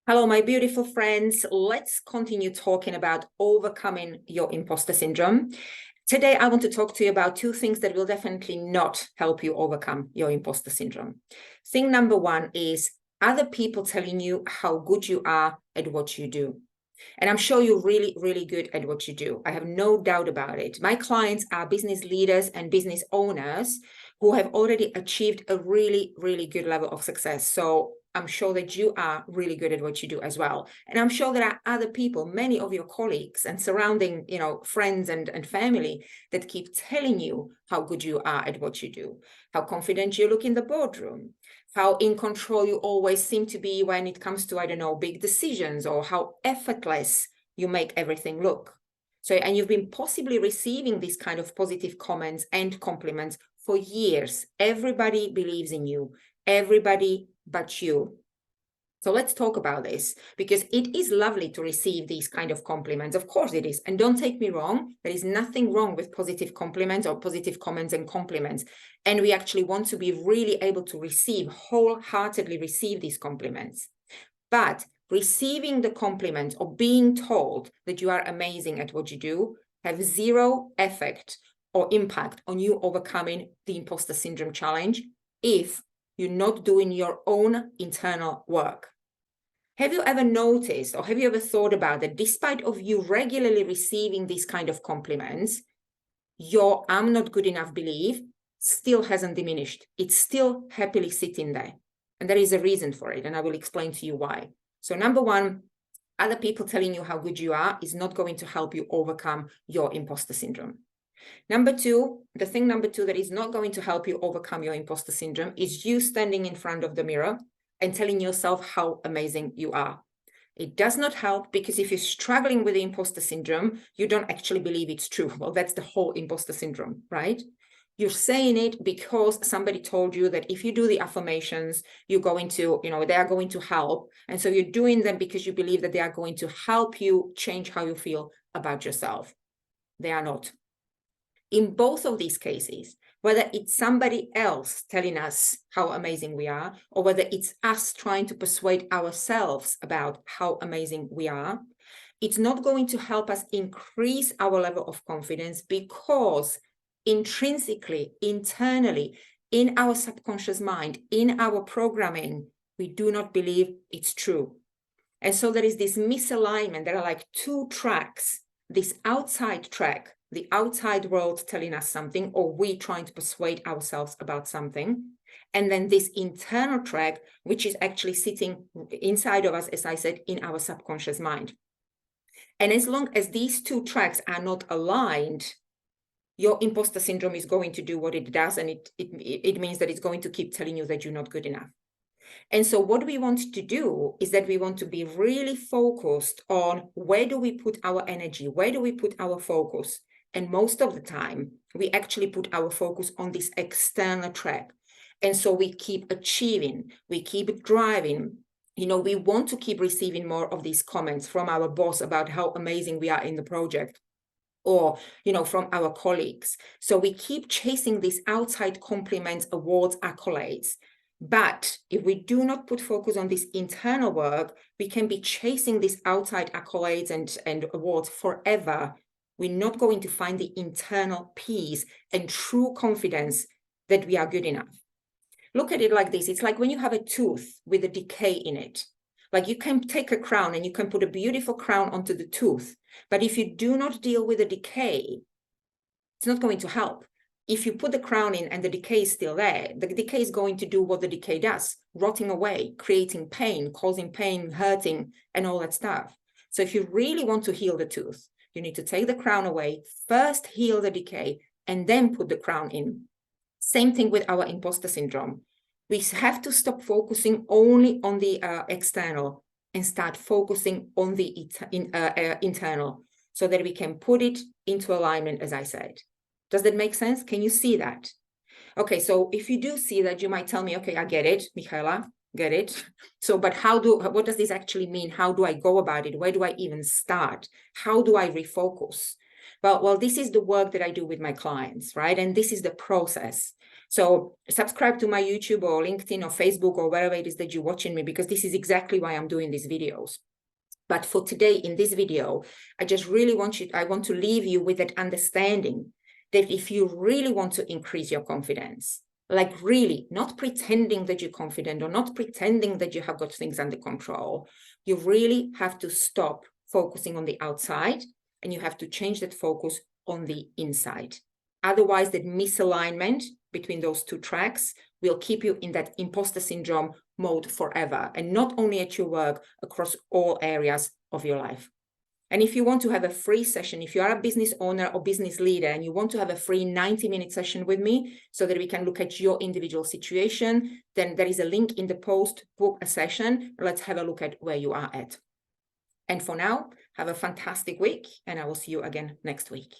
Hello, my beautiful friends. Let's continue talking about overcoming your imposter syndrome. Today, I want to talk to you about two things that will definitely not help you overcome your imposter syndrome. Thing number one is other people telling you how good you are at what you do. And I'm sure you're really, really good at what you do. I have no doubt about it. My clients are business leaders and business owners who have already achieved a really, really good level of success. So I'm sure that you are really good at what you do as well. And I'm sure there are other people, many of your colleagues and surrounding, friends and family that keep telling you how good you are at what you do, how confident you look in the boardroom, how in control you always seem to be when it comes to, I don't know, big decisions, or how effortless you make everything look. So, and you've been possibly receiving these kind of positive comments and compliments for years. Everybody believes in you, everybody but you. So let's talk about this, because it is lovely to receive these kind of compliments. Of course it is. And don't take me wrong, there is nothing wrong with positive compliments or positive comments and compliments. And we actually want to be really able to wholeheartedly receive these compliments. But receiving the compliment or being told that you are amazing at what you do have zero effect or impact on you overcoming the imposter syndrome challenge if you're not doing your own internal work. Have you ever noticed, or have you ever thought about that despite of you regularly receiving these kind of compliments, your I'm not good enough belief still hasn't diminished. It's still happily sitting there. And there is a reason for it. And I will explain to you why. So number one, other people telling you how good you are is not going to help you overcome your imposter syndrome. Number two, the thing number two that is not going to help you overcome your imposter syndrome is you standing in front of the mirror and telling yourself how amazing you are. It does not help, because if you're struggling with the imposter syndrome, you don't actually believe it's true. Well, that's the whole imposter syndrome, right? You're saying it because somebody told you that if you do the affirmations, you're going to, they are going to help. And so you're doing them because you believe that they are going to help you change how you feel about yourself. They are not. In both of these cases, whether it's somebody else telling us how amazing we are, or whether it's us trying to persuade ourselves about how amazing we are, it's not going to help us increase our level of confidence, because intrinsically, internally, in our subconscious mind, in our programming, we do not believe it's true. And so there is this misalignment. There are like two tracks, this outside track, the outside world telling us something, or we trying to persuade ourselves about something. And then this internal track, which is actually sitting inside of us, as I said, in our subconscious mind. And as long as these two tracks are not aligned, your imposter syndrome is going to do what it does. And it means that it's going to keep telling you that you're not good enough. And so what we want to do is that we want to be really focused on where do we put our energy, where do we put our focus. And most of the time, we actually put our focus on this external track. And so we keep achieving, we keep driving. We want to keep receiving more of these comments from our boss about how amazing we are in the project, or, from our colleagues. So we keep chasing these outside compliments, awards, accolades. But if we do not put focus on this internal work, we can be chasing these outside accolades and awards forever. We're not going to find the internal peace and true confidence that we are good enough. Look at it like this. It's like when you have a tooth with a decay in it. Like you can take a crown and you can put a beautiful crown onto the tooth. But if you do not deal with the decay, it's not going to help. If you put the crown in and the decay is still there, the decay is going to do what the decay does, rotting away, creating pain, causing pain, hurting, and all that stuff. So if you really want to heal the tooth, you need to take the crown away, first heal the decay, and then put the crown in. Same thing with our imposter syndrome. We have to stop focusing only on the external and start focusing on the internal, so that we can put it into alignment, as I said. Does that make sense? Can you see that? Okay, so if you do see that, you might tell me, okay, I get it, Michaela, get it. So, but what does this actually mean? How do I go about it? Where do I even start? How do I refocus? Well, this is the work that I do with my clients, right? And this is the process. So subscribe to my YouTube or LinkedIn or Facebook or wherever it is that you're watching me, because this is exactly why I'm doing these videos. But for today, in this video, I just really want to leave you with that understanding that if you really want to increase your confidence, like really not pretending that you're confident or not pretending that you have got things under control, you really have to stop focusing on the outside and you have to change that focus on the inside. Otherwise, that misalignment between those two tracks will keep you in that imposter syndrome mode forever, and not only at your work, across all areas of your life. And if you want to have a free session, if you are a business owner or business leader and you want to have a free 90-minute session with me so that we can look at your individual situation, then there is a link in the post. Book a session. Let's have a look at where you are at. And for now, have a fantastic week, and I will see you again next week.